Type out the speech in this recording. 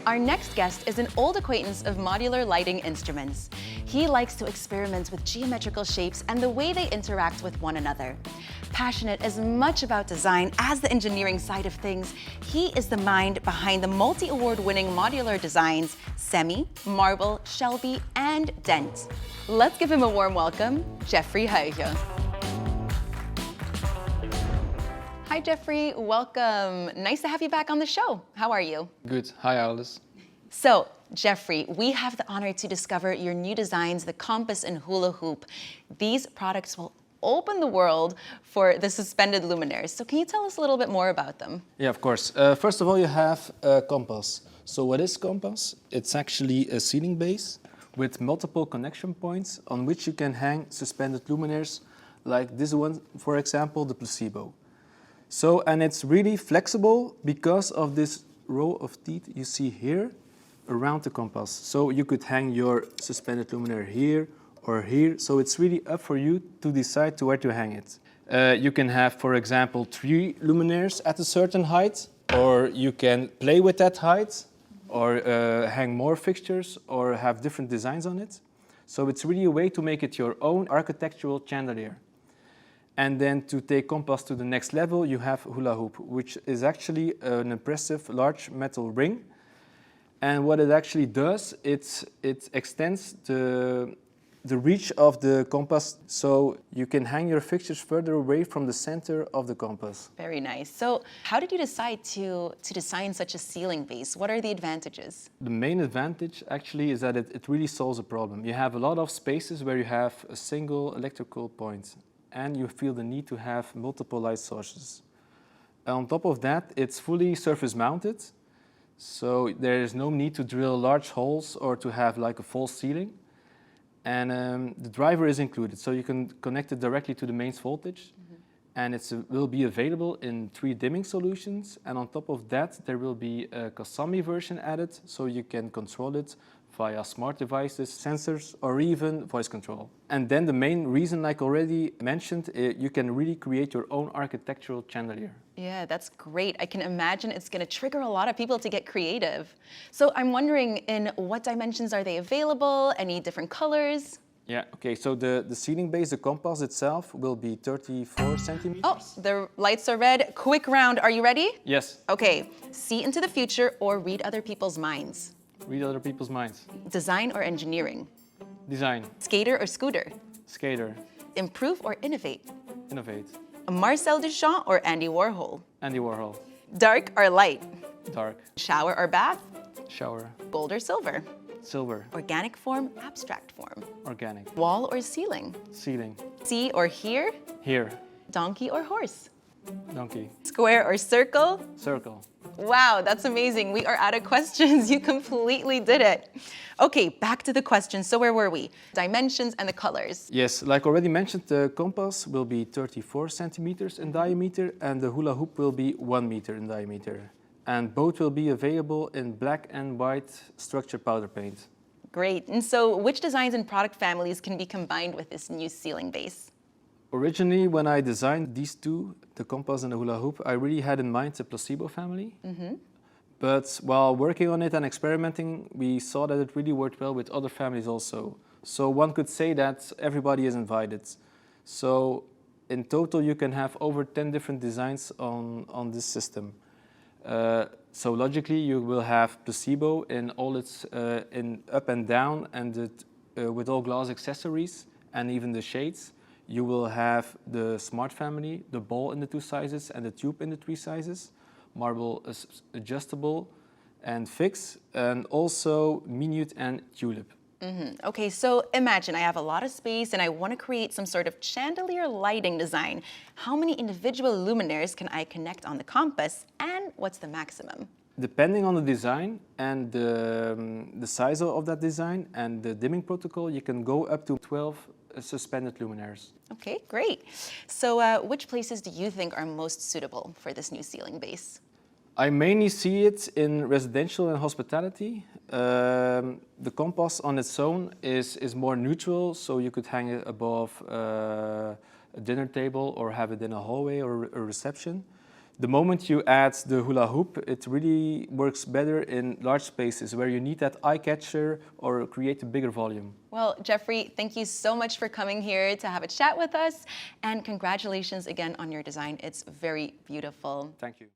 Our next guest is an old acquaintance of Modular Lighting Instruments. He likes to experiment with geometrical shapes and the way they interact with one another. Passionate as much about design as the engineering side of things, he is the mind behind the multi-award winning modular designs Semi, Marble, Shelby, and Dent. Let's give him a warm welcome, Jeffrey Huijen. Hi, Jeffrey. Welcome. Nice to have you back on the show. How are you? Good. Hi, Alice. So, Jeffrey, we have the honor to discover your new designs, the Kompas and Hoolahoop. These products will open the world for the suspended luminaires. So can you tell us a little bit more about them? Yeah, of course. First of all, you have Kompas. So what is Kompas? It's actually a ceiling base with multiple connection points on which you can hang suspended luminaires, like this one, for example, the placebo. So, and it's really flexible because of this row of teeth you see here around the Kompas. So you could hang your suspended luminaire here or here. So it's really up for you to decide to where to hang it. You can have, for example, 3 luminaires at a certain height, or you can play with that height, or hang more fixtures, or have different designs on it. So it's really a way to make it your own architectural chandelier. And then to take Kompas to the next level, you have Hoolahoop, which is actually an impressive large metal ring. And what it actually does, it extends the reach of the Kompas, so you can hang your fixtures further away from the center of the Kompas. Very nice. So how did you decide to design such a ceiling base? What are the advantages? The main advantage actually is that it really solves a problem. You have a lot of spaces where you have a single electrical point, and you feel the need to have multiple light sources. On top of that, it's fully surface mounted, so there is no need to drill large holes or to have like a false ceiling. And the driver is included, so you can connect it directly to the mains voltage. And it will be available in 3 dimming solutions. And on top of that, there will be a Kasami version added, so you can control it via smart devices, sensors, or even voice control. And then the main reason, like already mentioned, you can really create your own architectural chandelier. Yeah, that's great. I can imagine it's going to trigger a lot of people to get creative. So I'm wondering, in what dimensions are they available? Any different colors? Yeah, okay, so the ceiling base, the Kompas itself, will be 34 centimeters. Oh, the lights are red. Quick round. Are you ready? Yes. Okay. See into the future or read other people's minds? Read other people's minds. Design or engineering? Design. Skater or scooter? Skater. Improve or innovate? Innovate. Marcel Duchamp or Andy Warhol? Andy Warhol. Dark or light? Dark. Shower or bath? Shower. Gold or silver? Silver. Organic form, abstract form? Organic. Wall or ceiling? Ceiling. See or hear? Here. Donkey or horse? Donkey. Square or circle? Circle. Wow, that's amazing. We are out of questions. You completely did it. Okay, back to the questions. So where were we? Dimensions and the colors. Yes, like already mentioned, the Kompas will be 34 centimeters in diameter and the Hoolahoop will be 1 meter in diameter. And both will be available in black and white structure powder paint. Great. And so which designs and product families can be combined with this new ceiling base? Originally, when I designed these 2, the Kompas and the Hoolahoop, I really had in mind the placebo family. But while working on it and experimenting, we saw that it really worked well with other families also. So one could say that everybody is invited. So in total, you can have over 10 different designs on this system. So logically, you will have placebo in all its in up and down, and with all glass accessories and even the shades. You will have the smart family, the ball in the 2 sizes and the tube in the 3 sizes. Marble is adjustable and fixed, and also minute and tulip. Okay, so imagine I have a lot of space and I want to create some sort of chandelier lighting design. How many individual luminaires can I connect on the Kompas, and what's the maximum? Depending on the design and the size of that design and the dimming protocol, you can go up to 12 suspended luminaires. Okay, great. So which places do you think are most suitable for this new ceiling base? I mainly see it in residential and hospitality. The Kompas on its own is more neutral, so you could hang it above a dinner table or have it in a hallway or a reception. The moment you add the hula hoop, it really works better in large spaces where you need that eye catcher or create a bigger volume. Well, Jeffrey, thank you so much for coming here to have a chat with us, and congratulations again on your design. It's very beautiful. Thank you.